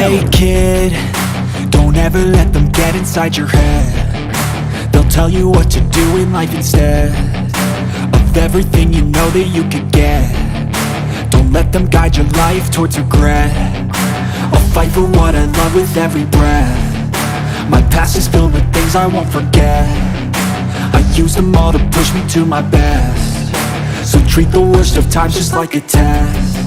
Hey kid, don't ever let them get inside your head. They'll tell you what to do in life instead of everything you know that you could get. Don't let them guide your life towards regret. I'll fight for what I love with every breath. My past is filled with things I won't forget. I use them all to push me to my best. So treat the worst of times just like a test.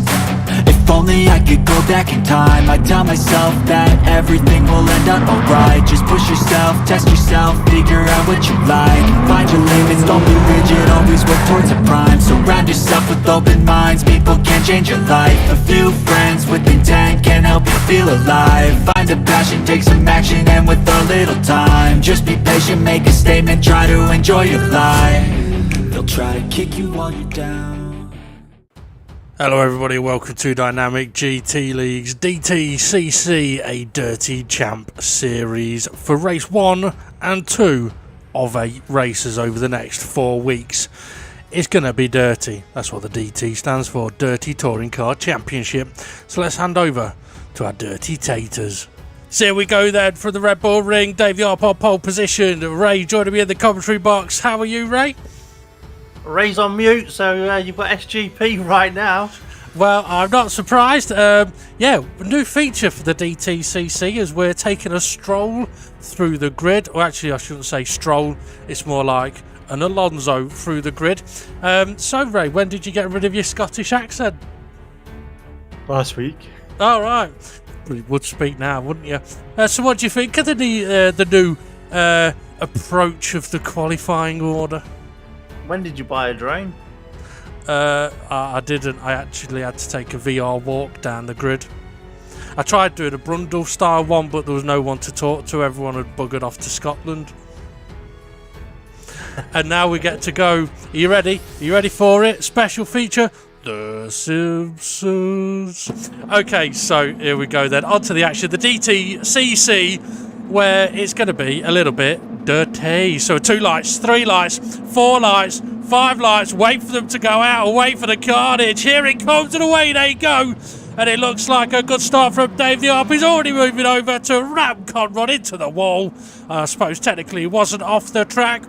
If only I could go back in time, I'd tell myself that everything will end up alright. Just push yourself, test yourself, figure out what you like. Find your limits, don't be rigid, always work towards a prime. Surround yourself with open minds, people can change your life. A few friends with intent can help you feel alive. Find a passion, take some action, and with a little time, just be patient, make a statement, try to enjoy your life. They'll try to kick you while you're down. Hello everybody, welcome to Dynamic GT League's Dtcc, a Dirty Champ series for race 1 and 2 of 8 races over the next 4 weeks. It's going to be dirty, that's what the DT stands for, Dirty Touring Car Championship. So let's hand over to our Dirty Taters. So here we go then for the Red Bull Ring. Dave the Arpod pole position, Ray joining me in the commentary box. How are you, Ray? Ray's on mute, so you've got SGP right now. Well, I'm not surprised. New feature for the DTCC as we're taking a stroll through the grid. Or actually, I shouldn't say stroll. It's more like an Alonso through the grid. So, Ray, when did you get rid of your Scottish accent? Last week. All right. You would speak now, wouldn't you? So what do you think of the new approach of the qualifying order? When did you buy a drone? I didn't. I actually had to take a VR walk down the grid. I tried doing a Brundle style one, but there was no one to talk to. Everyone had buggered off to Scotland. And now we get to go. Are you ready? Are you ready for it? Special feature, The Simpsons. Okay, so here we go then. On to the action. The DTCC, where it's going to be a little bit dirty. So 2 lights, 3 lights, 4 lights, 5 lights. Wait for them to go out and wait for the carnage. Here it comes and away they go. And it looks like a good start from Dave the Arp. He's already moving over to ram Conrad into the wall. I suppose technically he wasn't off the track.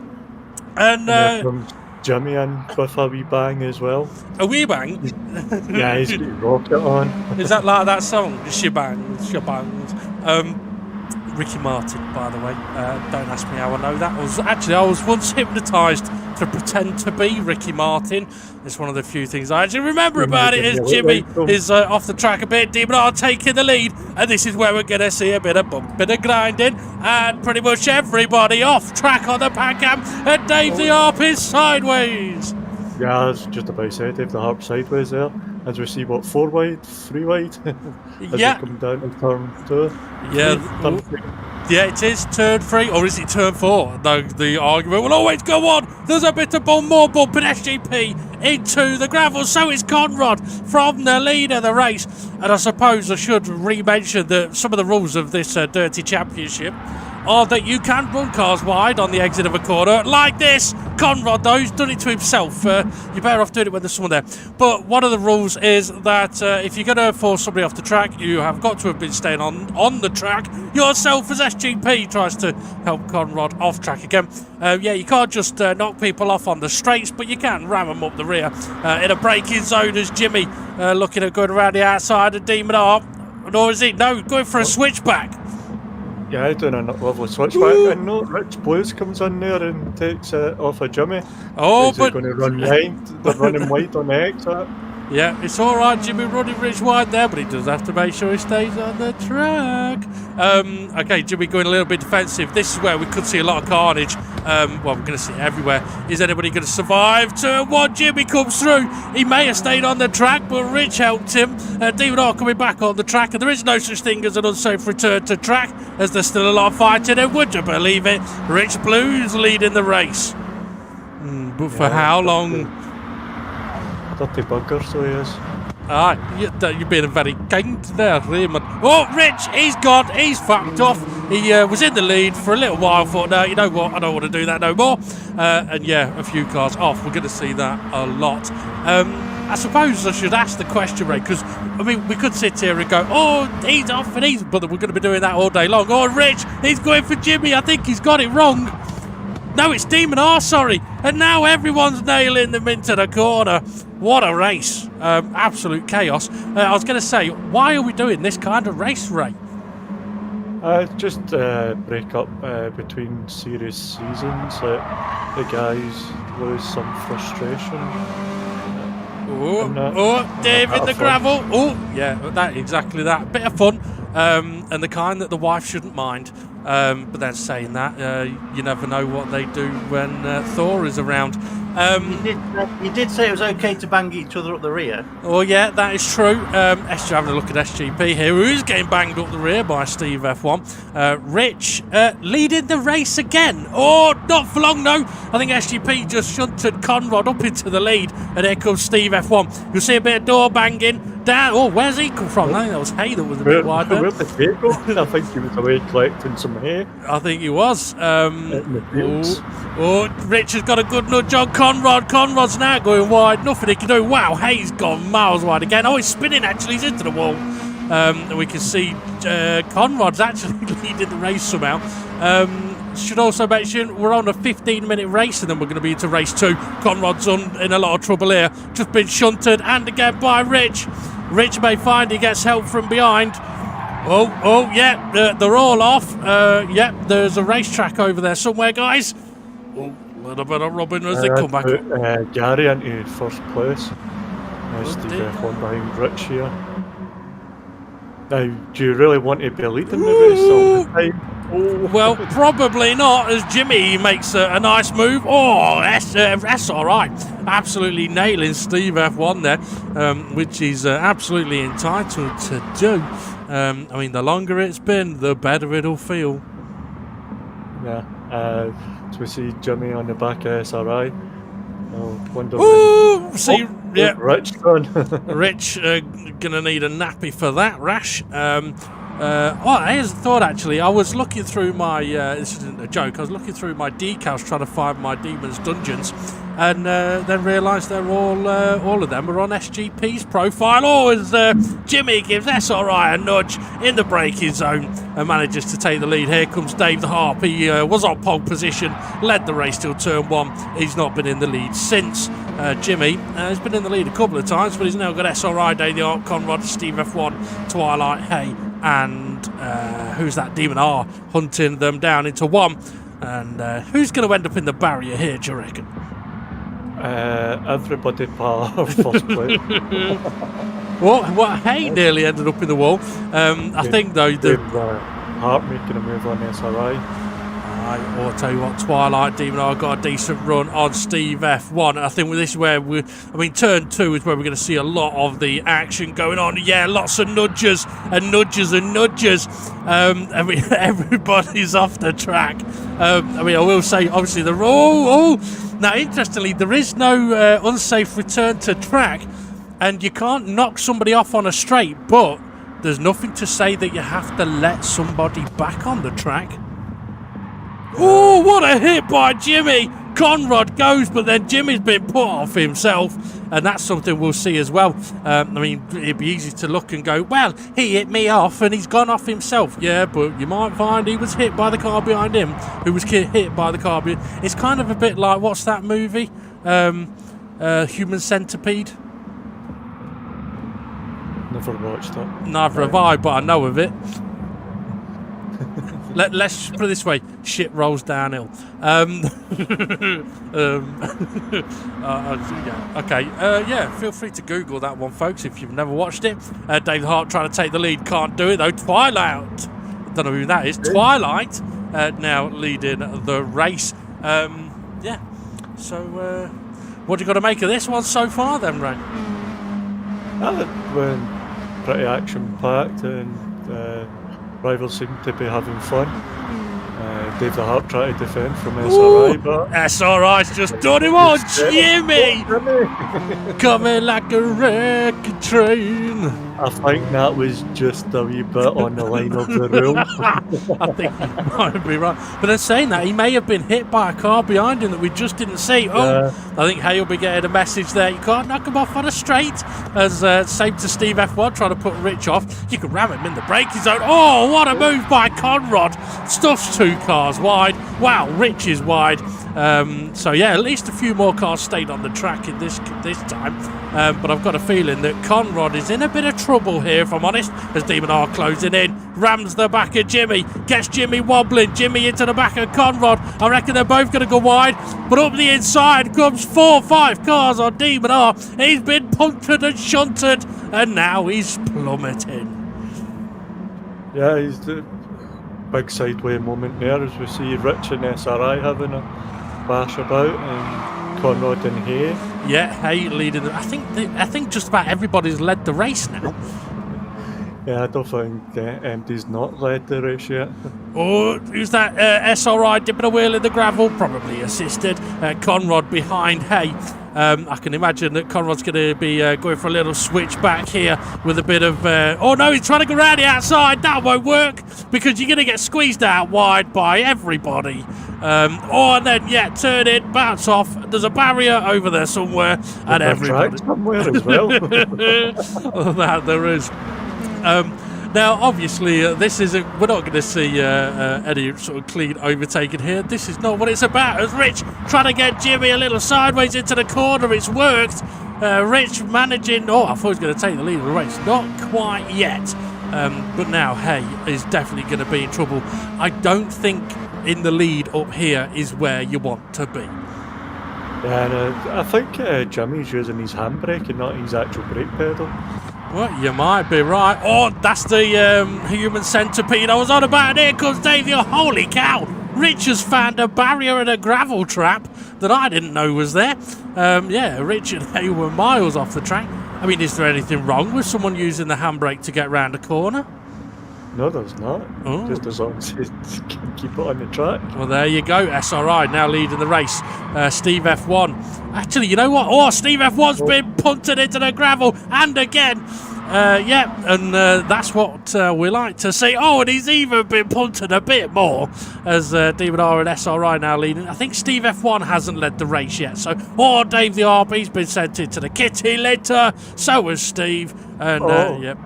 And from Jimmy in with a wee bang as well. A wee bang? Yeah, he's got rocket on. Is that like that song? Shebang, shebang. Ricky Martin, by the way. Don't ask me how I know that. I was once hypnotised to pretend to be Ricky Martin. It's one of the few things I actually remember about it. Is Jimmy is off the track a bit. Demon are taking the lead, and this is where we're going to see a bit of bump, bit of grinding, and pretty much everybody off track on the Pancam. And Dave the Arp is sideways. Yeah, I was just about to say Dave the Harp sideways there. As we see, 4 wide, 3 wide? As we come down to turn 2. Yeah, yeah, it is turn 3, or is it turn 4? No, the argument will always go on. There's a bit of more bumping SGP into the gravel, so it's Conrad from the lead of the race. And I suppose I should re-mention that some of the rules of this Dirty Championship are that you can run cars wide on the exit of a corner, like this. Conrad, though, he's done it to himself. You're better off doing it when there's someone there. But one of the rules is that if you're going to force somebody off the track, you have got to have been staying on the track yourself, as SGP tries to help Conrad off track again. You can't just knock people off on the straights, but you can ram them up the rear in a braking zone, as Jimmy looking at going around the outside of Demon Art. Or is it? No, going for a switchback. Yeah, doing a lovely switchback. And no, Rich Blues comes in there and takes it off of Jimmy. Oh, but going to run wide. They're running wide on the exit. Yeah, it's all right, Jimmy running Rich wide there, but he does have to make sure he stays on the track. Okay, Jimmy going a little bit defensive. This is where we could see a lot of carnage. We're going to see it everywhere. Is anybody going to survive? Turn 1, Jimmy comes through. He may have stayed on the track, but Rich helped him. Demon Art coming back on the track, and there is no such thing as an unsafe return to track, as there's still a lot of fighting, and would you believe it? Rich Blues leading the race. But for how long? Dirty bugger, so he is. You're being very kind there, Raymond. Oh, Rich, he's gone. He's fucked off. He was in the lead for a little while. Thought, no, you know what? I don't want to do that no more. And yeah, a few cars off. We're going to see that a lot. I suppose I should ask the question, Ray, because, I mean, we could sit here and go, oh, he's off and he's... But we're going to be doing that all day long. Oh, Rich, he's going for Jimmy. I think he's got it wrong. No, it's Demon R, sorry. And now everyone's nailing them into the corner. What a race. Absolute chaos. I was going to say, why are we doing this kind of race, Ray? Just break up between series seasons. Let the guys lose some frustration. Dave in the gravel. Oh, yeah, exactly that. Bit of fun, and the kind that the wife shouldn't mind. But then saying that, you never know what they do when Thor is around. You did say it was okay to bang each other up the rear. Oh, yeah, that is true. Having a look at SGP here, who is getting banged up the rear by Steve F1. Rich leading the race again. Oh, not for long, no. I think SGP just shunted Conrad up into the lead, and here comes Steve F1. You'll see a bit of door banging. Down. Oh, where's he come from? I think that was hay that was a bit wide there. Where did he go? I think he was away collecting some hay. I think he was. In the fields. Rich has got a good nudge on Conrad. Conrad's now going wide. Nothing he can do. Wow, hay's gone miles wide again. Oh, he's spinning actually. He's into the wall. And we can see Conrad's actually leading the race somehow. Should also mention we're on a 15-minute race and then we're going to be into race 2. Conrad's in a lot of trouble here. Just been shunted and again by Rich. Rich may find he gets help from behind. Oh, yeah, they're all off. There's a racetrack over there somewhere, guys. Oh, a little bit of rubbing as they come back up. Gary into first place. Steve F1 behind Rich here. Now, do you really want to be leading the race all the time? Oh. Well, probably not, as Jimmy makes a nice move. Oh, that's all right. Absolutely nailing Steve F1 there, which he's absolutely entitled to do. I mean, the longer it's been, the better it'll feel. Yeah. So we see Jimmy on the back of SRI. Yeah. Rich gone. Rich gonna need a nappy for that rash. Here's a thought actually. I was looking through my this isn't a joke. I was looking through my decals trying to find my Demons Dungeons, and then realised they're all of them are on SGP's profile. Oh, as Jimmy gives SRI a nudge in the braking zone and manages to take the lead. Here comes Dave the Harp. He was on pole position, led the race till turn 1. He's not been in the lead since. Jimmy has been in the lead a couple of times, but he's now got SRI, Dave the Harp, Conrad, Steve F1, Twilight, Hay, and who's that? Demon R, hunting them down into 1. And who's going to end up in the barrier here, do you reckon? Everybody par first place. What? Hay nearly ended up in the wall. I think though Hart making a move on SRI. I'll tell you what, Twilight Demon R got a decent run on Steve F1. I think this is where turn 2 is where we're going to see a lot of the action going on. Yeah, lots of nudges and nudges and nudges. Everybody's off the track. I will say, obviously, now, interestingly, there is no unsafe return to track, and you can't knock somebody off on a straight, but there's nothing to say that you have to let somebody back on the track. Oh, what a hit by Jimmy! Conrad goes, but then Jimmy's been put off himself, and that's something we'll see as well. It'd be easy to look and go, well, he hit me off and he's gone off himself. Yeah, but you might find he was hit by the car behind him, who was hit by the car behind. It's kind of a bit like, what's that movie? Human Centipede? Never watched it. Neither have I, but I know of it. Let's put it this way: shit rolls downhill. Feel free to Google that one, folks, if you've never watched it. Dave Hart trying to take the lead, can't do it though. Twilight, don't know who that is. Twilight now leading the race. So what do you got to make of this one so far, then, Ray? It went pretty action-packed and. Rivals seem to be having fun. Dave the Hart trying to defend from SRI, but SRI's just done him on, Jimmy! Coming like a wrecking train. I think that was just a wee bit on the line of the rule. I think you might be right. But in saying that, he may have been hit by a car behind him that we just didn't see. Oh, I think Hay will be getting a message there. You can't knock him off on a straight. As same to Steve F1 trying to put Rich off. You can ram him in the braking zone. Oh, what a move by Conrad. Stuffs 2 cars wide. Wow, Rich is wide. So yeah, at least a few more cars stayed on the track in this time. But I've got a feeling that Conrad is in a bit of trouble here, if I'm honest, as Demon R closing in, rams the back of Jimmy, gets Jimmy wobbling, Jimmy into the back of Conrad. I reckon they're both going to go wide, but up the inside comes 4-5 cars on Demon R. He's been punctured and shunted, and now he's plummeting. Yeah, he's the big sideway moment there as we see Rich and SRI having a bash about, and Conrad and Hay. Yeah, Hay leading. I think just about everybody's led the race now. Yeah, I don't think MD's not led the race yet. Oh, who's that? SRI dipping a wheel in the gravel, probably assisted. Conrad behind Hay. I can imagine that Conrad's going to be going for a little switch back here with a bit of... oh no, he's trying to go around the outside. That won't work because you're going to get squeezed out wide by everybody. And then, yeah, turn it, bounce off. There's a barrier over there somewhere, and everybody... somewhere as well. That there is. Now, obviously, this isn't. We're not going to see any sort of clean overtaking here. This is not what it's about. As Rich trying to get Jimmy a little sideways into the corner, it's worked. Rich managing. Oh, I thought he was going to take the lead of the race. Not quite yet. But now, Hay is definitely going to be in trouble. I don't think in the lead up here is where you want to be. Yeah, and I think Jimmy's using his handbrake and not his actual brake pedal. Well, you might be right. Oh, that's the human centipede I was on about. Here comes Davey. Holy cow! Rich has found a barrier and a gravel trap that I didn't know was there. Yeah, Rich and Hay were miles off the track. I mean, is there anything wrong with someone using the handbrake to get round a corner? No, there's not. Oh. Just as long as you can keep it on the track. Well, there you go. SRI now leading the race. Steve F1. Actually, you know what? Oh, Steve F1's been punted into the gravel. And again. Yeah, and that's what we like to see. Oh, and he's even been punted a bit more as Demon R and SRI now leading. I think Steve F1 hasn't led the race yet. So, Dave the RB's been sent into the kitty litter. So has Steve. And, yep.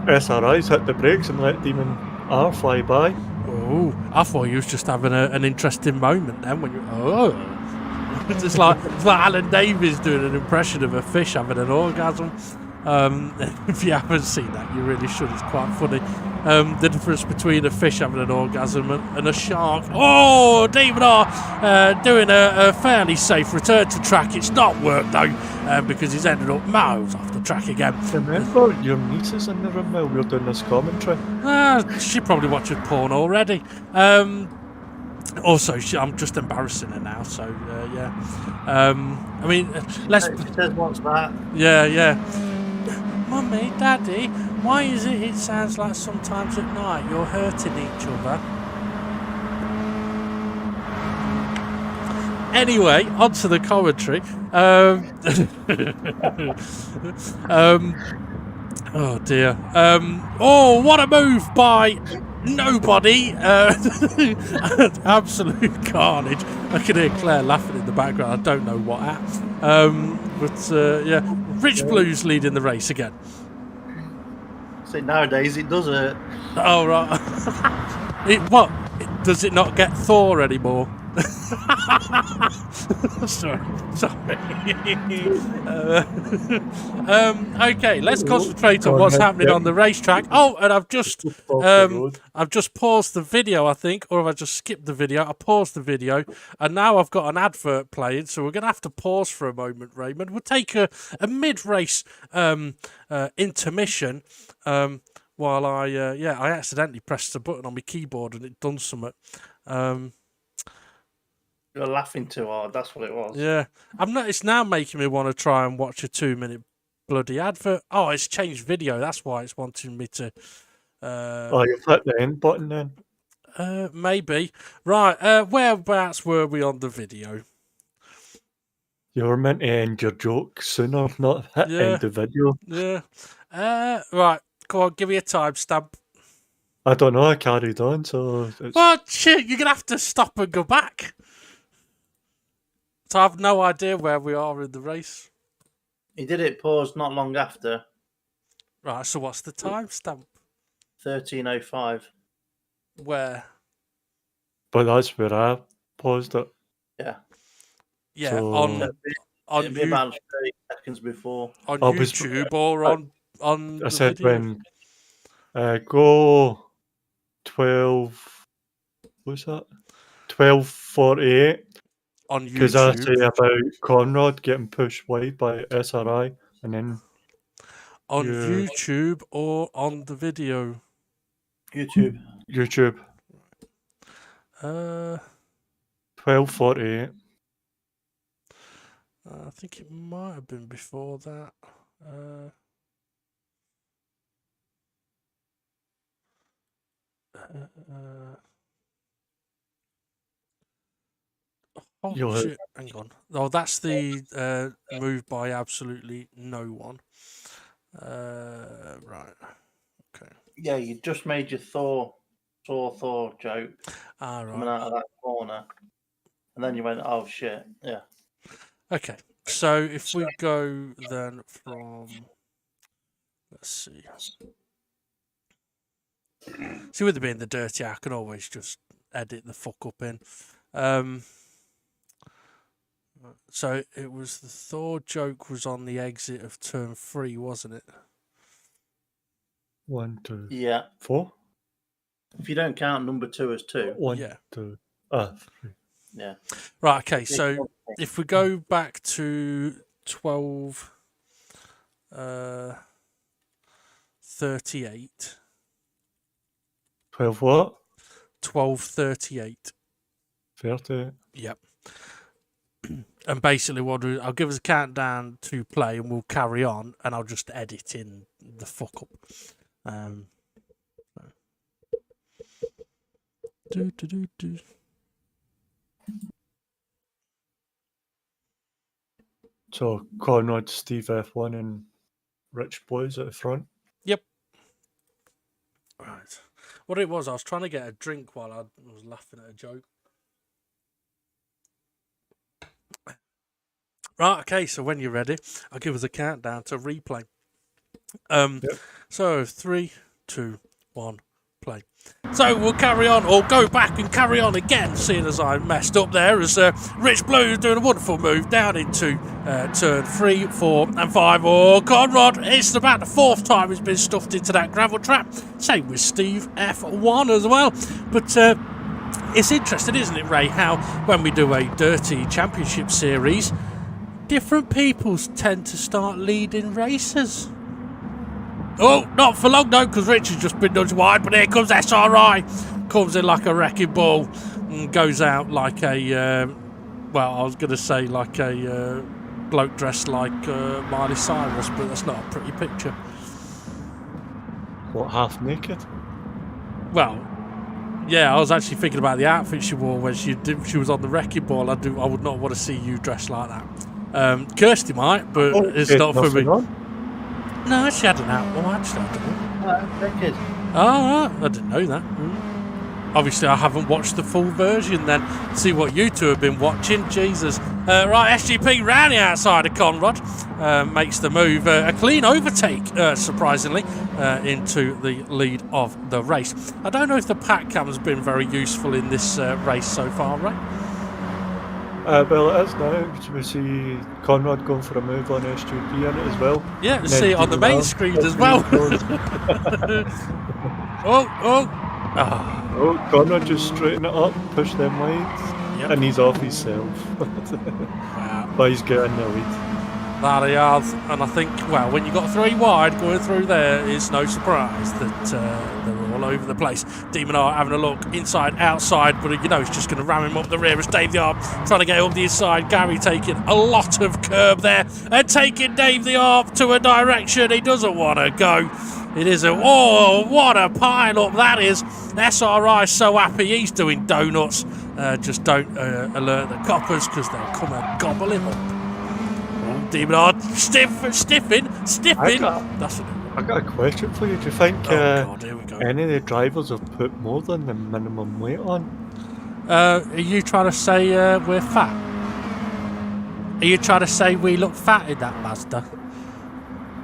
SRI's hit the brakes and let Demon R fly by. Oh, I thought you was just having an interesting moment then when you. It's like Alan Davies doing an impression of a fish having an orgasm. If you haven't seen that, you really should. It's quite funny. The difference between a fish having an orgasm and a shark. Oh, Demon R doing a fairly safe return to track. It's not worked though, because he's ended up miles off the track again. Remember, your niece is in the room while we're doing this commentary. She probably watching porn already. Also, I'm just embarrassing her now, so yeah. I mean, let's. She says, "What's that?" Yeah. Mummy, Daddy, why is it sounds like sometimes at night you're hurting each other? Anyway, on to the commentary. Oh dear. Oh, what a move by nobody. Absolute carnage. I can hear Claire laughing in the background. I don't know what at. But yeah, Rich Blues leading the race again. See, nowadays it does hurt. Oh, right. What? Does it not get Thor anymore? Sorry. Okay, let's concentrate on what's happening on the racetrack. Oh, and I've just paused the video, I think, or have I just skipped the video? I paused the video, and now I've got an advert playing, so we're going to have to pause for a moment, Raymond. We'll take a mid-race intermission while I accidentally pressed the button on my keyboard and it done something. You're laughing too hard. That's what it was. Yeah, I'm not. It's now making me want to try and watch a 2-minute bloody advert. Oh, it's changed video. That's why it's wanting me to. You hit the end button then. Maybe. Right, whereabouts were we on the video? You were meant to end your joke sooner, not end the video. Yeah. Right, go on, give me a timestamp. I don't know, I carried on, so... Well, shit, you're going to have to stop and go back. So I have no idea where we are in the race. He did it pause not long after. Right, so what's the timestamp? 13:05. Where? But that's where I paused it. Yeah. Yeah, So- on It'd be about 30 seconds before. on I was- YouTube or on I the said video? when... go 12... What's that? 12:48. On Because I say YouTube. about Conrad getting pushed wide by SRI, and then On Yeah. YouTube or on the video? YouTube. YouTube, Uh, 12:48. I think it might have been before that. Oh You'll- shit! Hang on. Oh, that's the move by absolutely no one. Right. Yeah, you just made your Thor joke Ah, coming right. out of that corner. And then you went, oh shit. Yeah. Okay. So if we go then from, let's see. See, with it being the dirty, I can always just edit the fuck up in. So it was the Thor joke was on the exit of turn 3, wasn't it? 1, 2, Yeah. 4. If you don't count number 2 as 2. 1, Yeah. 2, 3. Yeah. Right. Okay. So if we go back to 12, 38, 12 what? 12:38. 30. Yep. And basically, I'll give us a countdown to play, and we'll carry on, and I'll just edit in the fuck up. Do. So Conrad, Steve F1, and Rich Boys at the front. Right. What it was, I was trying to get a drink while I was laughing at a joke. Right, okay, so when you're ready, I'll give us a countdown to replay. So 3, 2, 1, play. So we'll carry on, or go back and carry on again, seeing as I messed up there, as Rich Blue is doing a wonderful move down into turn 3, 4 and 5. Oh, Conrad, it's about the 4th time he's been stuffed into that gravel trap. Same with Steve F1 as well. But it's interesting, isn't it, Ray, how when we do a Dirty Championship series, different people tend to start leading races. Oh, not for long though, because Rich has just been nudged wide, but here comes SRI. Comes in like a wrecking ball and goes out like a, well, I was going to say like a bloke dressed like Miley Cyrus, but that's not a pretty picture. What, half naked? Well, yeah, I was actually thinking about the outfit she wore when she was on the wrecking ball. I would not want to see you dressed like that. Kirsty might, but it's not for me. On? No, she had an out. Well, actually, I don't know. Wicked. Oh, right. I didn't know that. Obviously, I haven't watched the full version then. See what you two have been watching. Jesus. Right, SGP round the outside of Conrad. Makes the move. A clean overtake, surprisingly, into the lead of the race. I don't know if the pack cam has been very useful in this race so far, right? Well, it is now. We see Conrad going for a move on SGP in it as well. Yeah, we see it on the main screen as well. Oh, Conrad just straighten it up, push them wide, Yep. and he's off himself. Wow. But he's getting the lead. That he has, and I think, well, when you got 3 wide going through there, it's no surprise that they're all over the place. Demon Art having a look inside, outside, but you know he's just going to ram him up the rear as Dave the Arm trying to get up the inside. Gary taking a lot of curb there and taking Dave the Arm to a direction he doesn't want to go. It is oh, what a pile up that is. SRI so happy he's doing donuts. Just don't alert the coppers because they'll come and gobble him up. Oh, Demon R stiffing. I got a question for you. Do you think God, here we go. any of the drivers have put more than the minimum weight on? Are you trying to say we're fat? Are you trying to say we look fat in that Mazda?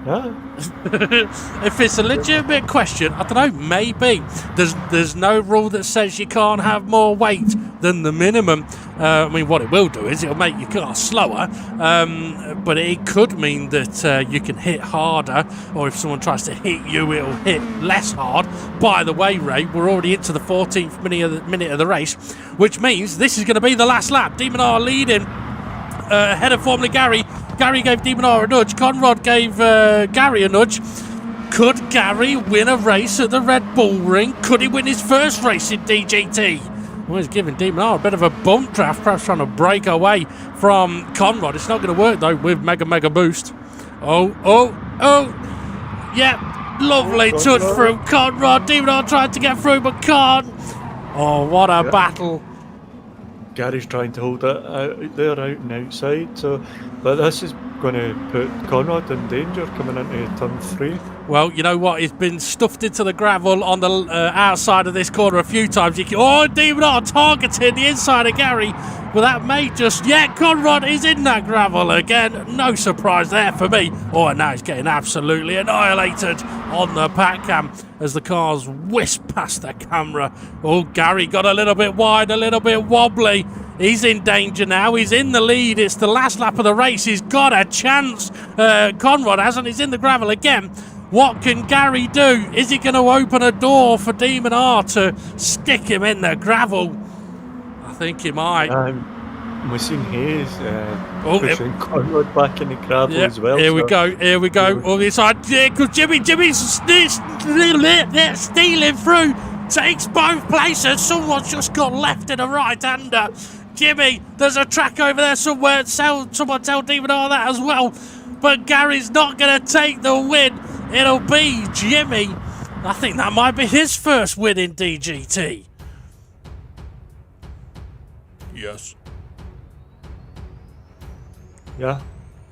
Yeah. If it's a legitimate question, I don't know, maybe. There's no rule that says you can't have more weight than the minimum. I mean, what it will do is it'll make your car slower, but it could mean that you can hit harder, or if someone tries to hit you, it'll hit less hard. By the way, Ray, we're already into the 14th minute of the race, which means this is going to be the last lap. Demon R leading ahead of formerly Gary. Gary gave Demon R a nudge. Conrad gave Gary a nudge. Could Gary win a race at the Red Bull Ring? Could he win his first race in DGT? Well, he's giving Demon R a bit of a bump draft, perhaps trying to break away from Conrad. It's not going to work, though, with Mega Boost. Oh. Yeah, lovely touch through Conrad. Demon R tried to get through, but can't. Oh, what a battle. Gary's trying to hold it out there, out and outside. So, but this is going to put Conrad in danger coming into turn 3. Well, you know what? He's been stuffed into the gravel on the outside of this corner a few times. Demon R targeting the inside of Gary, but that may just... Yeah, Conrad is in that gravel again. No surprise there for me. Oh, and now he's getting absolutely annihilated on the pack cam as the cars whisk past the camera. Oh, Gary got a little bit wide, a little bit wobbly. He's in danger now. He's in the lead. It's the last lap of the race. He's got a chance. Conrad hasn't. He's in the gravel again. What can Gary do? Is he going to open a door for Demon R to stick him in the gravel? I think he might. We've seen Hayes pushing Conrad back in the gravel as well. Here we go. Oh, this side. Because Jimmy's stealing through. Takes both places. Someone's just got left in a right-hander. Jimmy, there's a track over there somewhere. Someone tell Demon R that as well. But Gary's not going to take the win. It'll be Jimmy. I think that might be his first win in DGT. Yes. Yeah,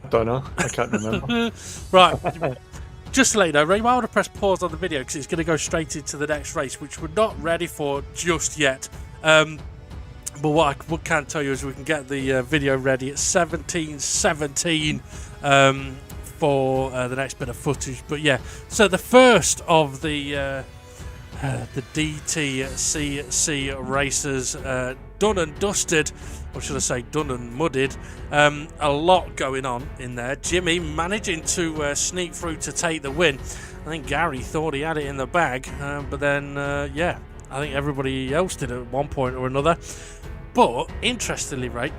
I don't know. I can't remember. Right. Just to let you know, Ray, I want to press pause on the video because it's going to go straight into the next race, which we're not ready for just yet. But what I can tell you is we can get the video ready at 17:17 for the next bit of footage. But yeah, so the first of the DTCC races done and dusted, or should I say done and mudded. A lot going on in there. Jimmy managing to sneak through to take the win. I think Gary thought he had it in the bag, but then yeah, I think everybody else did at one point or another. But interestingly, right,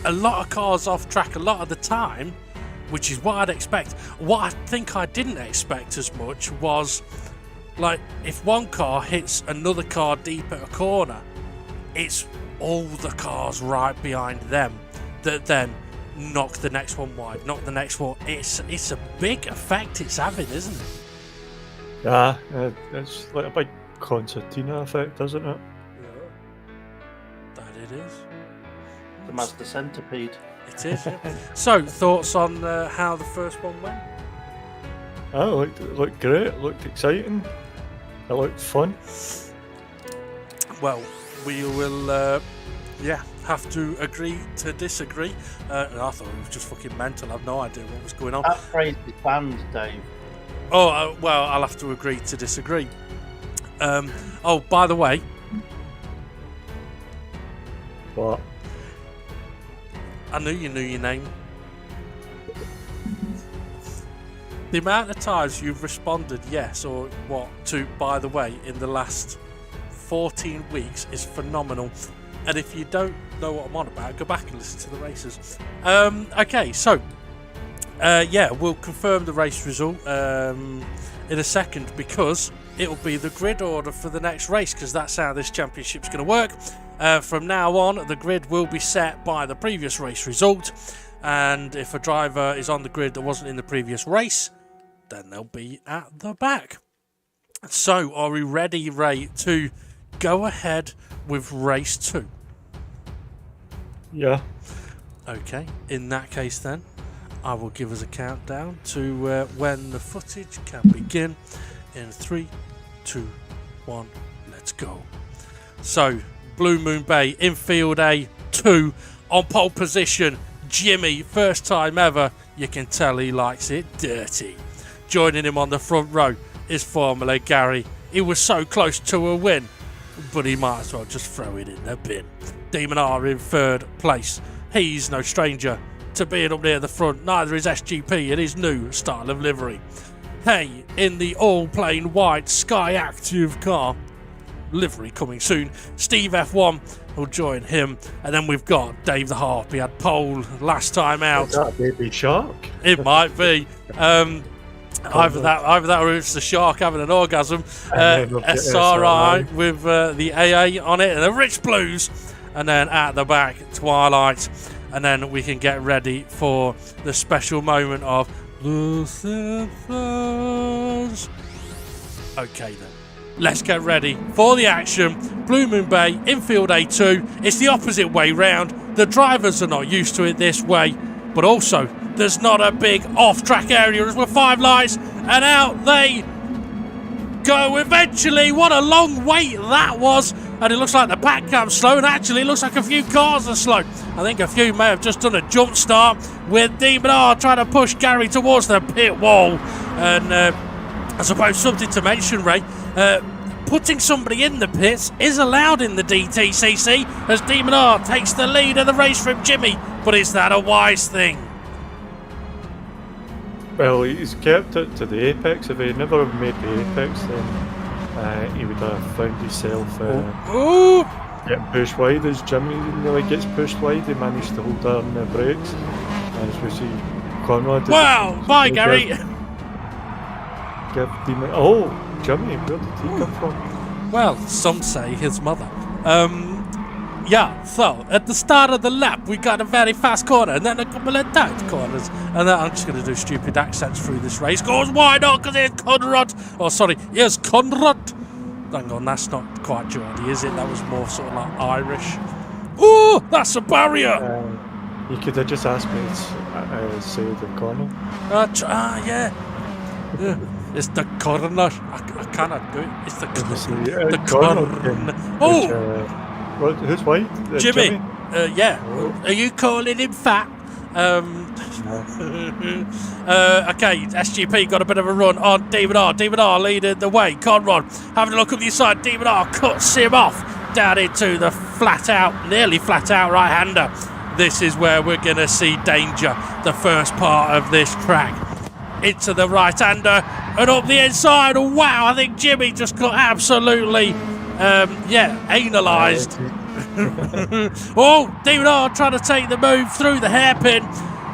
a lot of cars off track a lot of the time, which is what I'd expect. What I think I didn't expect as much was, like, if one car hits another car deep at a corner, it's all the cars right behind them that then knock the next one wide, knock the next one. It's a big effect it's having, isn't it? Yeah, it's like a big concertina effect, isn't it? That it is. The Mazda centipede. It is, yeah. So, thoughts on how the first one went? Oh, it looked great, it looked exciting, it looked fun. Well, we will, have to agree to disagree. And I thought it was just fucking mental. I have no idea what was going on. That phrase is banned, Dave. Oh, well, I'll have to agree to disagree. Oh, by the way. What? I knew you knew your name. The amount of times you've responded yes or what to by the way in the last 14 weeks is phenomenal. And if you don't know what I'm on about, go back and listen to the races. Okay, so we'll confirm the race result in a second because it'll be the grid order for the next race because that's how this championship's going to work. From now on, the grid will be set by the previous race result, and if a driver is on the grid that wasn't in the previous race, then they'll be at the back. So, are we ready, Ray, to go ahead with race 2? Yeah. Okay, in that case then, I will give us a countdown to when the footage can begin in 3, 2, 1, let's go. So, Blue Moon Bay, infield A2, on pole position, Jimmy, first time ever, you can tell he likes it dirty. Joining him on the front row is Formula Gary. He was so close to a win, but he might as well just throw it in the bin. Demon R in third place. He's no stranger to being up near the front, neither is SGP in his new style of livery. Hey, in the all-plain white Sky Active car, livery coming soon. Steve F1 will join him, and then we've got Dave the Harp. He had pole last time out. Is that a baby shark? It might be. Either that or it's the shark having an orgasm. SRI with the AA on it and the Rich Blues, and then at the back Twilight, and then we can get ready for the special moment of Lucifer's. Okay then, let's get ready for the action. Blue Moon Bay, infield A2. It's the opposite way round. The drivers are not used to it this way, but also there's not a big off-track area as well. 5 lights, and out they go eventually. What a long wait that was. And it looks like the pack cam's slow, and actually it looks like a few cars are slow. I think a few may have just done a jump start, with Demon R trying to push Gary towards the pit wall. And I suppose something to mention, Ray, putting somebody in the pits is allowed in the DTCC, as Demon R takes the lead of the race from Jimmy. But is that a wise thing? Well, he's kept it to the apex. If he never made the apex, then he would have found himself getting pushed wide. As Jimmy nearly gets pushed wide, he managed to hold down the brakes. And as we see, Conrad. Wow! Bye, Gary! Jimmy, where did he come from? Well, some say his mother. Yeah, so at the start of the lap, we got a very fast corner, and then a couple of tight corners. And then I'm just going to do stupid accents through this race. Goes why not? Because here's Conrad. Oh, sorry, here's Conrad. Hang on, that's not quite Geordie, is it? That was more sort of like Irish. Ooh, that's a barrier. You could have just asked me to say the corner. Yeah. It's the corner. I cannot do it. It's the corner. Oh! Who's white? Jimmy. Yeah. Are you calling him fat? Okay, SGP got a bit of a run on Demon R. Demon R leading the way. Conrad having a look on the inside. Demon R cuts him off down into the nearly flat out right-hander. This is where we're going to see danger. The first part of this track. Into the right-hander and up the inside. Wow, I think Jimmy just got absolutely analised. Oh, Demon R trying to take the move through the hairpin.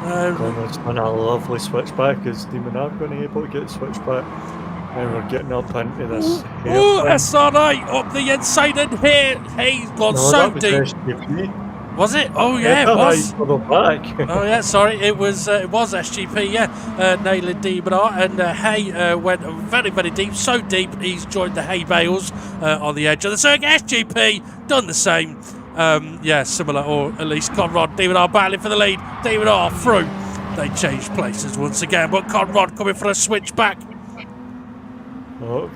Conrad's on a lovely switchback. Is Demon R going to be able to get the switchback? And we're getting up into this. Oh, SRI up the inside, and here he's gone so deep. SGP. Was it? Oh yeah, it was. Back. Oh yeah, sorry, it was SGP. Yeah, nailing Demon R, and Hay went very, very deep, so deep he's joined the hay bales on the edge of the circuit. SGP done the same. Similar, or at least Conrad. Demon R battling for the lead. Demon R through. They changed places once again, but Conrad coming for a switchback. Oh,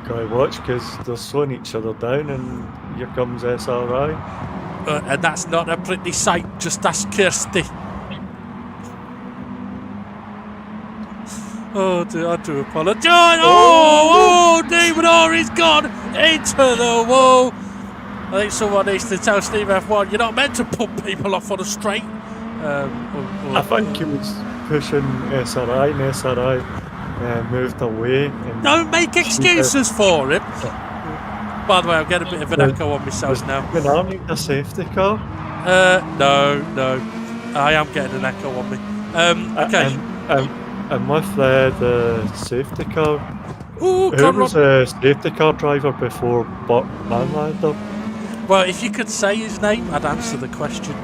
gotta watch, because they're slowing each other down, and here comes SRI. And that's not a pretty sight, just ask Kirsty. Oh, I do apologise. Oh, Demon R is gone into the wall. I think someone needs to tell Steve F1, you're not meant to pump people off on a straight. I think he was pushing SRI, and SRI moved away. And don't make excuses for him. By the way, I'm getting a bit of an echo on myself now. Can I need a safety car? No. I am getting an echo on me. Okay. And with the safety car, Ooh, who was a safety car driver before Buck Manlander? Well, if you could say his name, I'd answer the question.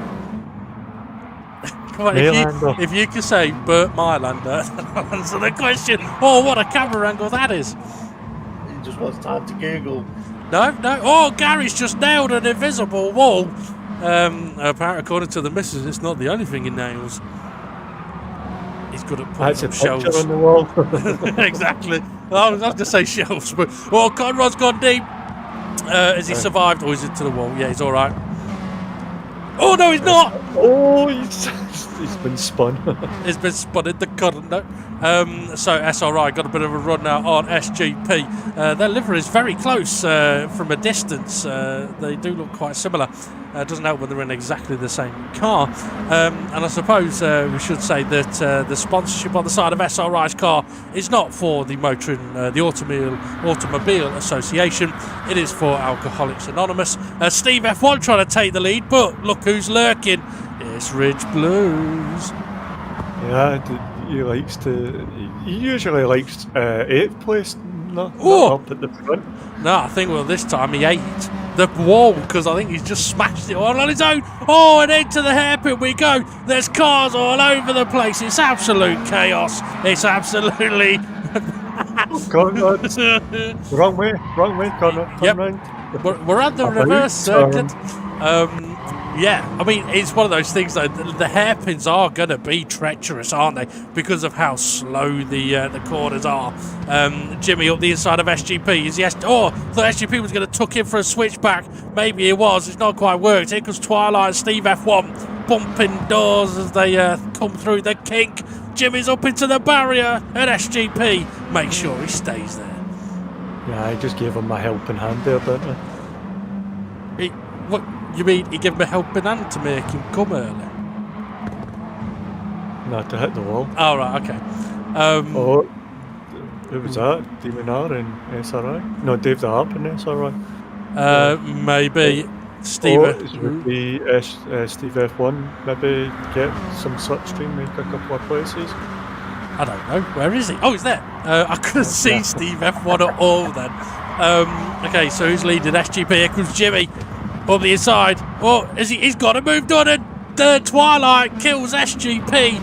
Well, if you can say Burt Mylander, that'll answer the question. Oh, what a camera angle that is. He just wants time to Google. No. Oh, Gary's just nailed an invisible wall. Apparently, according to the missus, it's not the only thing he nails. He's good at putting up shelves. On the wall. Exactly. I was going to say shelves, but Conrod's gone deep. Has he survived, or is it to the wall? Yeah, he's all right. Oh no, he's not. Oh, he's been spun. He's been spun in the current. No. So SRI got a bit of a run now on SGP. Their livery is very close from a distance. They do look quite similar. Doesn't help when they're in exactly the same car. And I suppose we should say that the sponsorship on the side of SRI's car is not for the the Automobile Association. It is for Alcoholics Anonymous. Steve F1 trying to take the lead, but look who's lurking. It's Rich Blues. Yeah, he likes to. He usually likes 8th place, not up at the front. No, I think this time he ate the wall because I think he's just smashed it all on his own. Oh, and into the hairpin we go. There's cars all over the place. It's absolute chaos. It's absolutely. Conrad, wrong way, Conrad. Turn round. We're at the reverse circuit. Yeah, I mean, it's one of those things though. The hairpins are going to be treacherous, aren't they? Because of how slow the corners are. Jimmy up the inside of SGP. Thought SGP was going to tuck in for a switchback. Maybe it was. It's not quite worked. Here comes Twilight and Steve F1 bumping doors as they come through the kink. Jimmy's up into the barrier, and SGP makes sure he stays there. Yeah, I just gave him my helping hand there, didn't I? What? You mean he gave him a helping hand to make him come early? No, to hit the wall. Oh, right, okay. Who was that? Demon R and SRI? No, Dave the Harp and SRI. Maybe Steve. Would be Steve F1 maybe get some slipstream, make a couple of places? I don't know. Where is he? Oh, he's there. I couldn't see Steve F1 at all then. Okay, so who's leading SGP? Here comes Jimmy. Up the inside. Oh, he's got to move on, and Twilight kills SGP.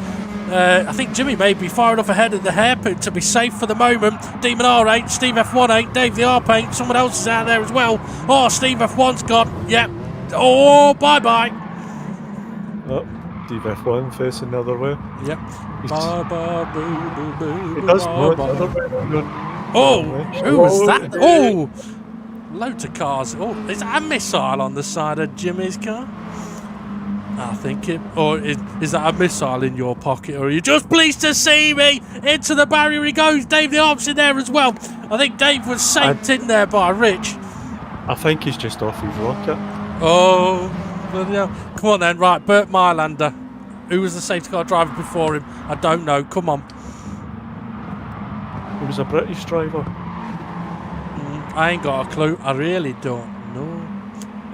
I think Jimmy may be far enough ahead of the hairpin to be safe for the moment. Demon R ain't, Steve F1 ain't, Dave the R ain't, someone else is out there as well. Oh, Steve F1's gone. Yep. Oh, bye-bye. Oh, Steve F1 facing the other way. Yep. Bye-bye, boo-boo-boo. He does go the other way. Oh, who was that? Oh! Loads of cars. Oh, is that a missile on the side of Jimmy's car? I think it. Or is that a missile in your pocket? Or are you just pleased to see me? Into the barrier he goes. Dave the Arp's in there as well. I think Dave was saped in there by Rich. I think he's just off his rocket. Oh, but yeah. Come on then. Right, Burt Mylander. Who was the safety car driver before him? I don't know. Come on. He was a British driver. I ain't got a clue. I really don't know.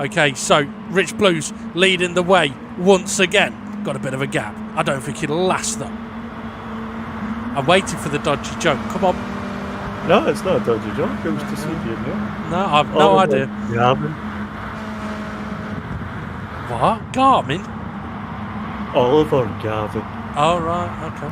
Okay, so Rich Blues leading the way once again. Got a bit of a gap. I don't think it'll last though. I'm waiting for the dodgy joke. Come on. No, it's not a dodgy joke. It was to see you in there. No, I've no idea. Garmin. What? Garmin? Oliver Garvin. Oh, right. Okay.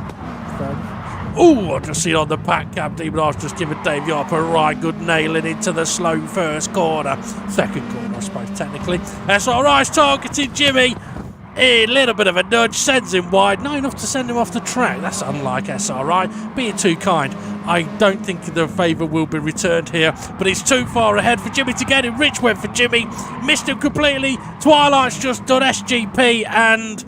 Fair enough. Oh, I just seen on the pack cab, Demon R's just giving Dave Yarp a right good nailing into the slow first corner. Second corner, I suppose, technically. SRI's targeting Jimmy. A little bit of a nudge, sends him wide. Not enough to send him off the track. That's unlike SRI. Being too kind. I don't think the favour will be returned here, but he's too far ahead for Jimmy to get him. Rich went for Jimmy. Missed him completely. Twilight's just done SGP and...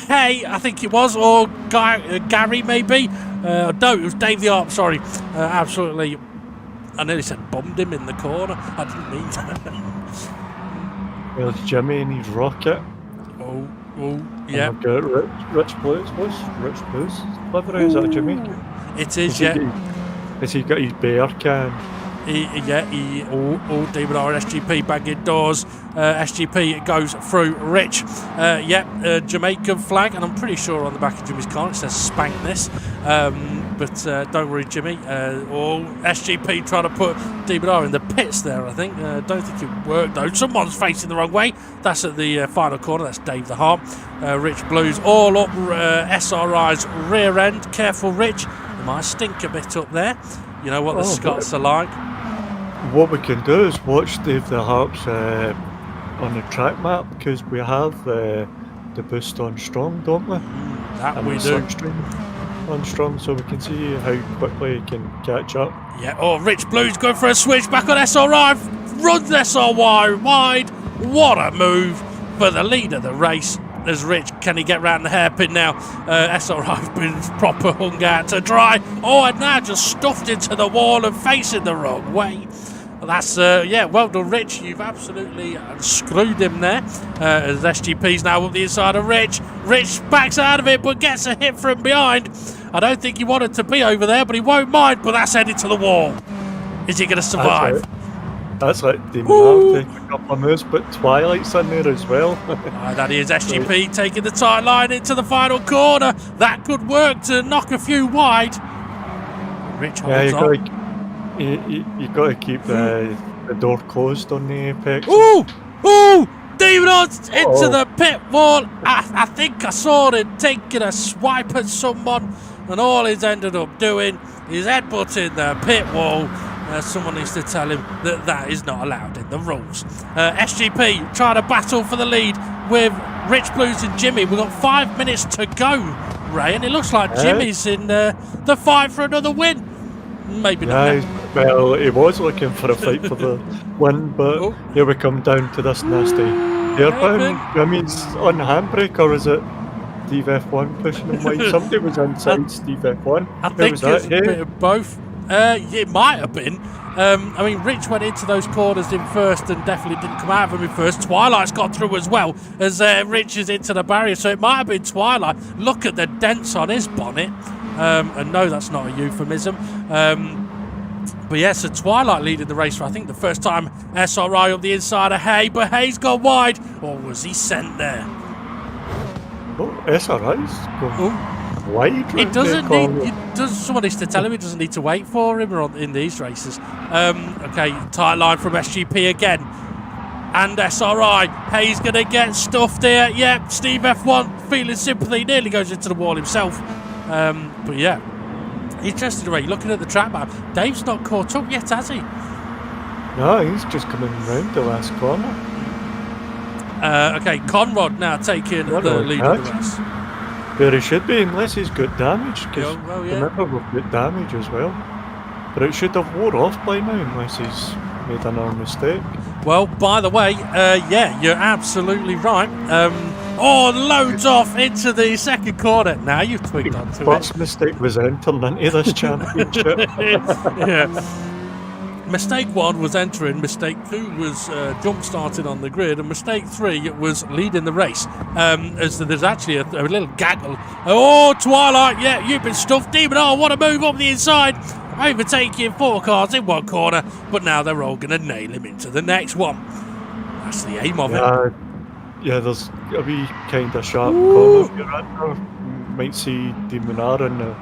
Hey, I think it was, or Gary maybe. No, it was Dave the Arp, sorry. Absolutely, I nearly said bombed him in the corner. I didn't mean that. Well, it's Jimmy and his rocket. Oh, yeah. And we've got Rich Blues. What's Rich Blues? Livery, is that Jimmy? It is, yeah. Has he got his bear can? Demon R and SGP back indoors. SGP goes through Rich. Jamaican flag, and I'm pretty sure on the back of Jimmy's car it says spank this. but don't worry, Jimmy. SGP trying to put DBR in the pits there, I think. Don't think it worked, though. Someone's facing the wrong way. That's at the final corner. That's Dave the Harp. Rich Blues all up SRI's rear end. Careful, Rich. It might stink a bit up there. You know what the Scots are like. What we can do is watch Dave the Harps on the track map, because we have the boost on strong, don't we? That and we the do. Sunstream on strong, so we can see how quickly he can catch up. Yeah, Rich Blues going for a switch back on SRI. Runs SRY wide. What a move for the lead of the race. As Rich, can he get round the hairpin now? SRI's been proper hung out to dry. And now just stuffed into the wall and facing the wrong way. That's, well done, Rich. You've absolutely screwed him there. As SGP's now up the inside of Rich. Rich backs out of it, but gets a hit from behind. I don't think he wanted to be over there, but he won't mind. But that's headed to the wall. Is he going to survive? That's like Demon taking a couple of moves, but Twilight's in there as well. That is SGP taking the tight line into the final corner. That could work to knock a few wide. Rich holds on. You got to keep the door closed on the apex. Demon into the pit wall. I think I saw him taking a swipe at someone, and all he's ended up doing is headbutting the pit wall. Someone needs to tell him that is not allowed in the rules. SGP trying to battle for the lead with Rich Blues and Jimmy. We've got 5 minutes to go, Ray, and it looks like Jimmy's in the fight for another win. Maybe not. Well, he was looking for a fight for the win, but here we come down to this nasty hairpin. Jimmy's on the handbrake, or is it Steve F1 pushing him wide? Somebody was inside Steve F1. I think it's a bit of both. It might have been. I mean, Rich went into those corners in first and definitely didn't come out of them in first. Twilight's got through as well as Rich is into the barrier, so it might have been Twilight. Look at the dents on his bonnet. And no, that's not a euphemism. But yeah, so Twilight leading the race for, I think, the first time SRI up the inside of Hay, but Hay's gone wide. Or was he sent there? SRI's gone wide. It doesn't need. Someone needs to tell him he doesn't need to wait for him in these races. Okay, tight line from SGP again. And SRI. Hay's going to get stuffed here. Yeah, Steve F1 feeling sympathy. Nearly goes into the wall himself. But yeah, interesting way. Looking at the track map, Dave's not caught up yet, has he? No, he's just coming round the last corner. Okay, Conrad now taking the lead of the race. Where he should be, unless he's got damage, because remember we've got damage as well. But it should have wore off by now, unless he's made another mistake. Well, by the way, you're absolutely right. Loads off into the second corner. Now you've twigged onto it. First mistake was entering into this championship. Yeah. Mistake 1 was entering, mistake 2 was jump starting on the grid, and mistake 3 was leading the race. As there's actually a little gaggle. Twilight, yeah, you've been stuffed. Demon, what a move up the inside. Overtaking 4 cars in one corner, but now they're all going to nail him into the next one. That's the aim of it. Yeah, there's a wee kind of sharp corner you're under. Might see Demonar in the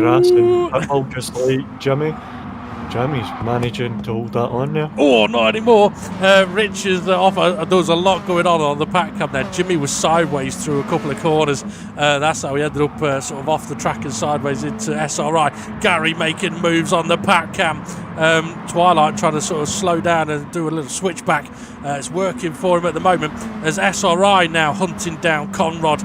grass and Pitbull just like Jimmy. Jimmy's managing to hold that on there. Not anymore. Rich is off. There was a lot going on the pack cam there. Jimmy was sideways through a couple of corners. That's how he ended up sort of off the track and sideways into SRI. Gary making moves on the pack cam. Twilight trying to sort of slow down and do a little switchback. It's working for him at the moment. As SRI now hunting down Conrad.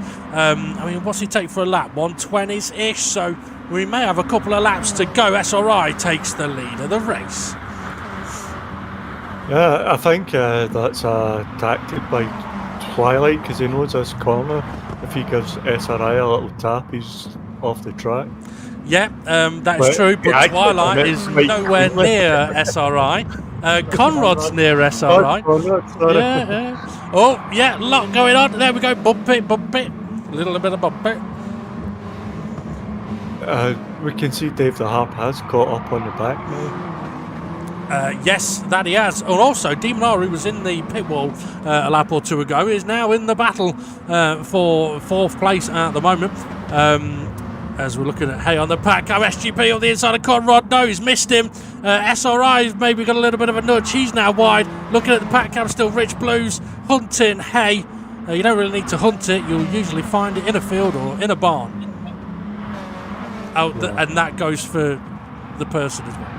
What's he take for a lap? 120s-ish, so we may have a couple of laps to go. SRI takes the lead of the race. Yeah, I think that's a tactic by Twilight, because he knows this corner. If he gives SRI a little tap, he's off the track. Yeah, that is true, but Twilight is nowhere near SRI. Conrad's near SRI. Yeah. Lot going on. There we go. Bump it. A little bit of bump it. We can see Dave the Harp has caught up on the back now. Yes, that he has. And also, Demonar, who was in the pit wall a lap or two ago, is now in the battle for 4th place at the moment. as we're looking at Hay on the pack. SGP on the inside of Conrad. No, he's missed him. SRI's maybe got a little bit of a nudge. He's now wide. Looking at the pack cam, still Rich Blues hunting Hay. You don't really need to hunt it. You'll usually find it in a field or in a barn. And that goes for the person as well.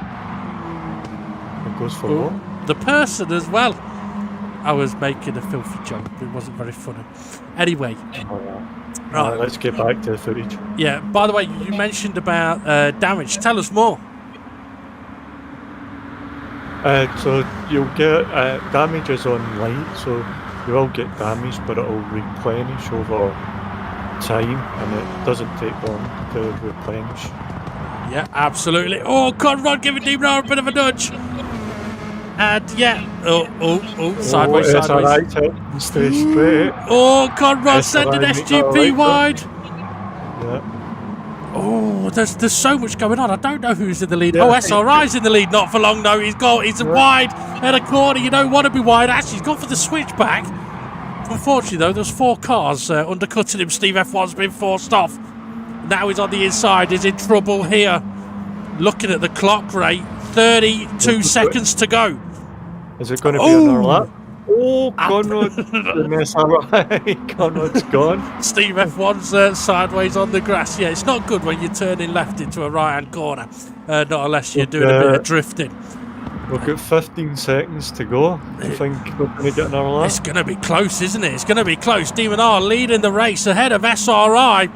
It goes for what? The person as well. I was making a filthy joke, but it wasn't very funny. Anyway. Right, let's get back to the footage. Yeah, by the way, you mentioned about damage. Tell us more. So you'll get damages on light, so you will get damage, but it will replenish over time, and it doesn't take long to replenish. Yeah, absolutely. Oh, Conrad giving Demon R a bit of a nudge. And yeah, sideways. It's alright, stay straight. Oh, Conrad sending SGP wide. Yeah. Oh, there's so much going on. I don't know who's in the lead. Oh, SRI's in the lead. Not for long, no. He's wide at a corner. You don't want to be wide. Actually, he's gone for the switchback. Unfortunately, though, there's 4 cars undercutting him. Steve F1's been forced off. Now he's on the inside. He's in trouble here. Looking at the clock rate, 32 seconds to go. Is it going to be another lap? Oh, Conrad. Conrad's gone. Steve F1's sideways on the grass. Yeah, it's not good when you're turning left into a right-hand corner. Not unless you're doing a bit of drifting. We've got 15 seconds to go. I think we're going to get another lap. It's going to be close, isn't it? It's going to be close. Demon R leading the race ahead of SRI.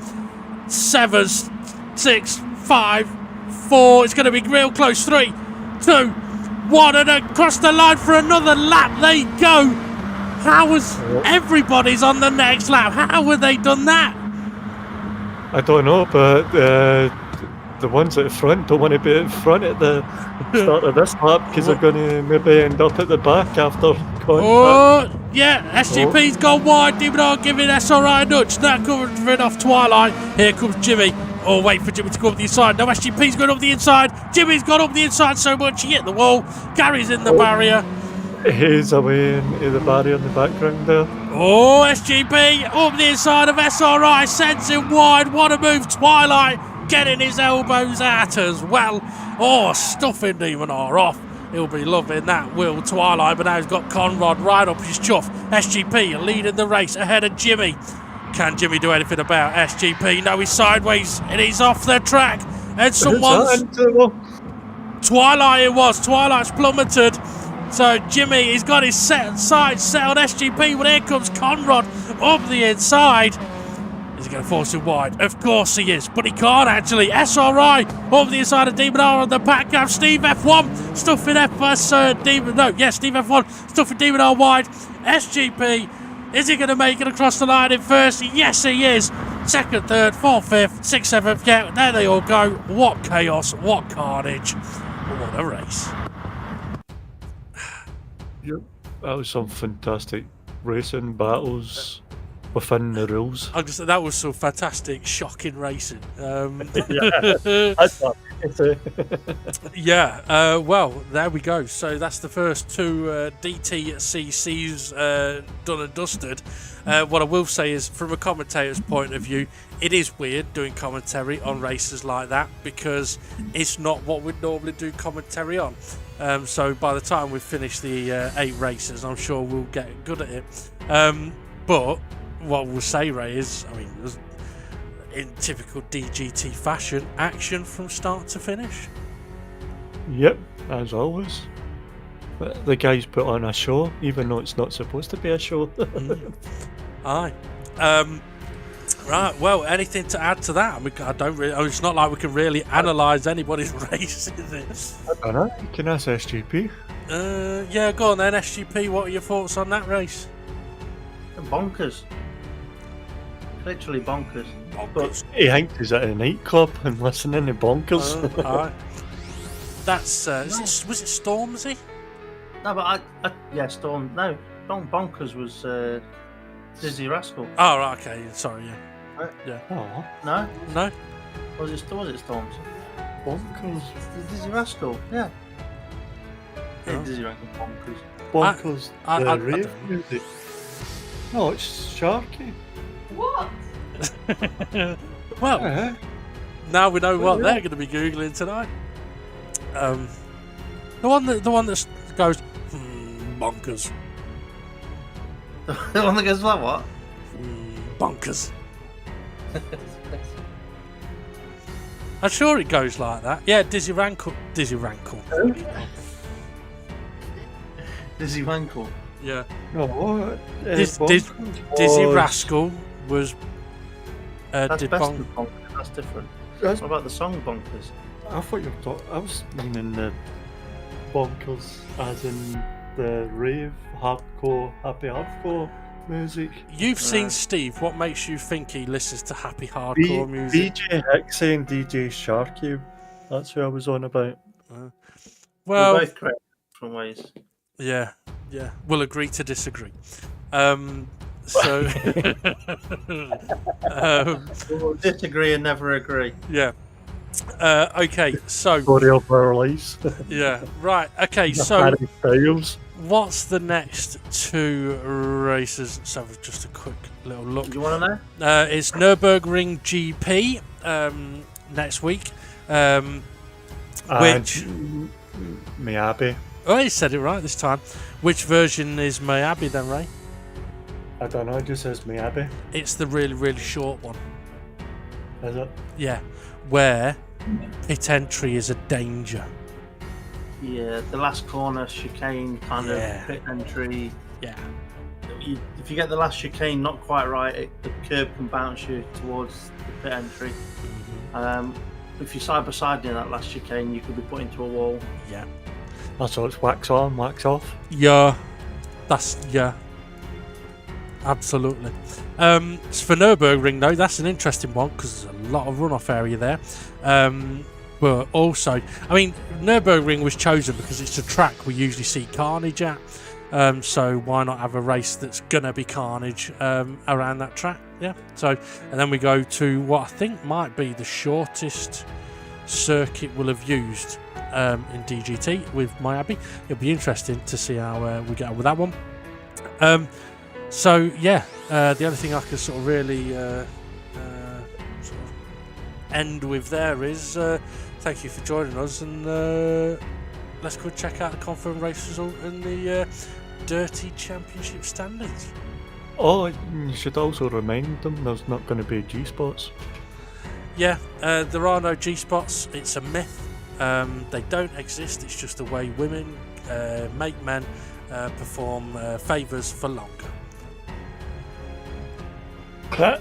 7, 6, 5, 4. It's going to be real close. 3, 2, 1, and across the line for another lap. They go. How was everybody's on the next lap? How have they done that? I don't know, but the ones at the front don't want to be at front at the start of this lap because they're going to maybe end up at the back after contact. Oh, yeah, SGP's gone wide. Demon R giving SRI a nudge. Now covering off Twilight. Here comes Jimmy. Oh, wait for Jimmy to go up the inside. No, SGP's going up the inside. Jimmy's gone up the inside so much he hit the wall. Gary's in the barrier. He's away into the barrier in the background there. Oh, SGP up the inside of SRI. Sends him wide. What a move. Twilight getting his elbows out as well. Oh, stuffing Demon R off. He'll be loving that, will Twilight, but now he's got Conrad right up his chuff. SGP leading the race ahead of Jimmy. Can Jimmy do anything about SGP? No, he's sideways and he's off the track. And someone's... Twilight it was. Twilight's plummeted. So Jimmy, he's got his side set on SGP, but here comes Conrad up the inside. Is he going to force him wide? Of course he is, but he can't actually. SRI up the inside of Demon R on the pack cam. Steve F1 stuffing Steve F1 stuffing Demon R wide. SGP, is he going to make it across the line in first? Yes, he is. Second, third, fourth, fifth, sixth, seventh. Yeah, there they all go. What chaos, what carnage. What a race. Yep, that was some fantastic racing battles within the rules. I just, that was some fantastic, shocking racing. Yeah, well, there we go. So that's the first 2 DTCCs done and dusted. What I will say is, from a commentator's point of view, it is weird doing commentary on races like that because it's not what we'd normally do commentary on. So by the time we finish the 8 races, I'm sure we'll get good at it. But what we'll say, Ray, is, I mean, in typical DGT fashion, action from start to finish. Yep, as always. But the guys put on a show, even though it's not supposed to be a show. Aye. Right, well, anything to add to that? I don't really. It's not like we can really analyse anybody's race, is it? I don't know. You can ask SGP. Yeah, go on then, SGP. What are your thoughts on that race? Bonkers. Literally bonkers. Bonkers. He thinks he's at a nightclub and listening to bonkers. Aye. That's was it Stormzy? No, but Storm. No, bonkers was Dizzy Rascal. Oh, right, okay. Sorry, yeah. Right. Yeah. No. No. Was it Storms? Bonkers. Dizzy Rascal. Yeah. Oh. Dizzy Rascal. Bonkers. I rave music. No, it's Sharky. What? Well, Now we know what they're going to be googling tonight. The one that goes bonkers. The one that goes like what? Bonkers. I'm sure it goes like that. Yeah, Dizzy Rankle. Dizzy Wankle. Yeah. No, what? Dizzy Rascal was. That's did best bonk. of Bonkers. That's different. That's- What about the song Bonkers? I thought you were talking. I was meaning the bonkers, as in the rave, hardcore, happy hardcore music. You've seen Steve. What makes you think he listens to happy hardcore music? DJ Hixie and DJ Sharky. That's who I was on about. Well, We're both correct in different ways. yeah. We'll agree to disagree. So, We'll disagree and never agree. yeah. Okay, so Story of our lives. yeah, right. Okay, so Harry Styles. what's the next two races? So just a quick little look. You want to know? It's Nürburgring GP next week. Which Miyabi. oh, he said it right this time. Which version is Miyabi then, Ray? I don't know, it just says Miyabi. It's the really, really short one. Is it? Yeah, where pit entry is a danger. Yeah, the last corner chicane kind Yeah. of pit entry. Yeah. If you get the last chicane not quite right, the curb can bounce you towards the pit entry. If you're side by side in that last chicane, you could be put into a wall. Yeah. That's all, it's wax on, wax off. Yeah. Absolutely. So for Nürburgring, though, that's an interesting one because there's a lot of runoff area there. But also, I mean, Nürburgring was chosen because it's a track we usually see carnage at. So why not have a race that's gonna be carnage around that track? Yeah. So, and then we go to what I think might be the shortest circuit we'll have used in DGT with Miyabi. It'll be interesting to see how we get on with that one. So yeah, the only thing I can sort of really sort of end with there is thank you for joining us, and let's go check out the confirmed race result and the Dirty Championship standings. Oh, you should also remind them there's not going to be G-spots. Yeah, there are no G-spots. It's a myth. They don't exist. It's just the way women make men perform favours for longer.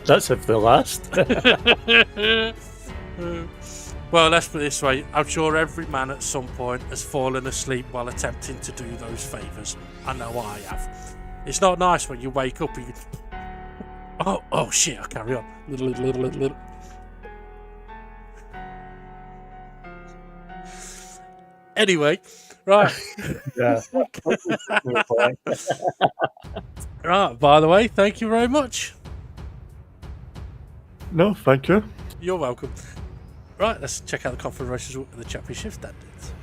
That's if they last. Well, let's put it this way. I'm sure every man at some point has fallen asleep while attempting to do those favours. I know I have. It's not nice when you wake up and you... Oh shit, I'll carry on. Little. Anyway, right. Yeah. Right, by the way, thank you very much. No, thank you. You're welcome. Right, let's check out the confirmations of the championship standings.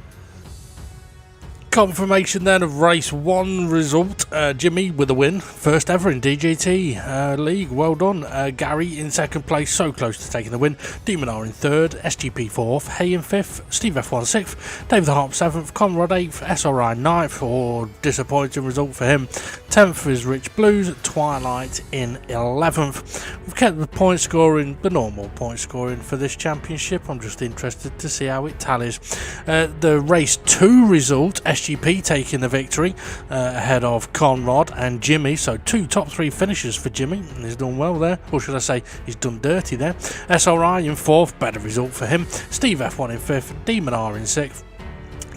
Confirmation then of race 1 result. Jimmy with a win, first ever in DGT League. Well done. Gary in second place, so close to taking the win. Demonar in third, SGP 4th, Hay in 5th, Steve F1 6th, Dave the Harp 7th, Conrad 8th, SRI 9th, or disappointing result for him. 10th is Rich Blues, Twilight in 11th. We've kept the point scoring, the normal point scoring for this championship. I'm just interested to see how it tallies. The race 2 result, SGP taking the victory ahead of Conrad and Jimmy, so 2 top 3 finishes for Jimmy, and he's done well there, or should I say he's done dirty there. SRI in 4th, better result for him. Steve F1 in 5th, Demonar in 6th,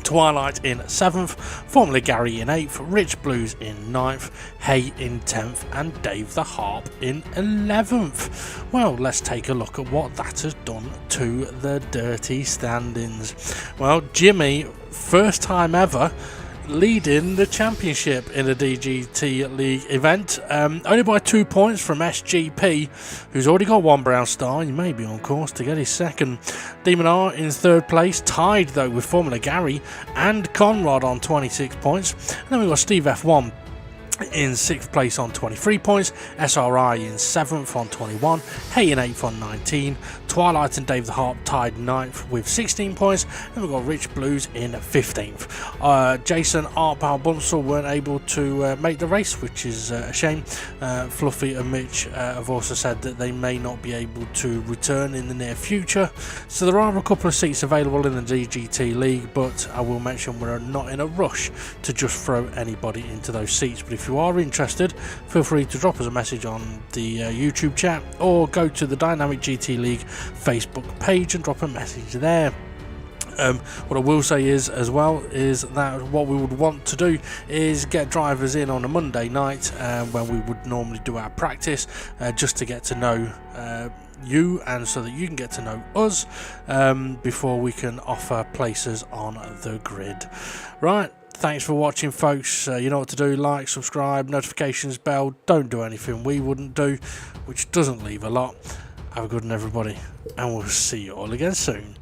Twilight in 7th, formerly Gary in 8th, Rich Blues in 9th, Hay in 10th, and Dave the Harp in 11th. Well, let's take a look at what that has done to the dirty standings. Well, Jimmy, first time ever leading the championship in a DGT League event, only by 2 points from SGP, who's already got 1 brown star. He may be on course to get his second. Demonar in 3rd place, tied though with Formula Gary and Conrad on 26 points. And then we've got Steve F1 in 6th place on 23 points, SRI in 7th on 21, Hay in 8th on 19, Twilight and Dave the Harp tied 9th with 16 points, and we've got Rich Blues in 15th. Jason, Art Power Bunsell weren't able to make the race, which is a shame. Fluffy and Mitch have also said that they may not be able to return in the near future, so there are a couple of seats available in the DGT League, but I will mention we're not in a rush to just throw anybody into those seats. But if you are interested, feel free to drop us a message on the YouTube chat, or go to the Dynamic GT League Facebook page and drop a message there. What I will say is that what we would want to do is get drivers in on a Monday night when we would normally do our practice, just to get to know you, and so that you can get to know us before we can offer places on the grid. Right, thanks for watching, folks. You know what to do: like, subscribe, notifications bell. Don't do anything we wouldn't do, which doesn't leave a lot. Have a good one, everybody, and we'll see you all again soon.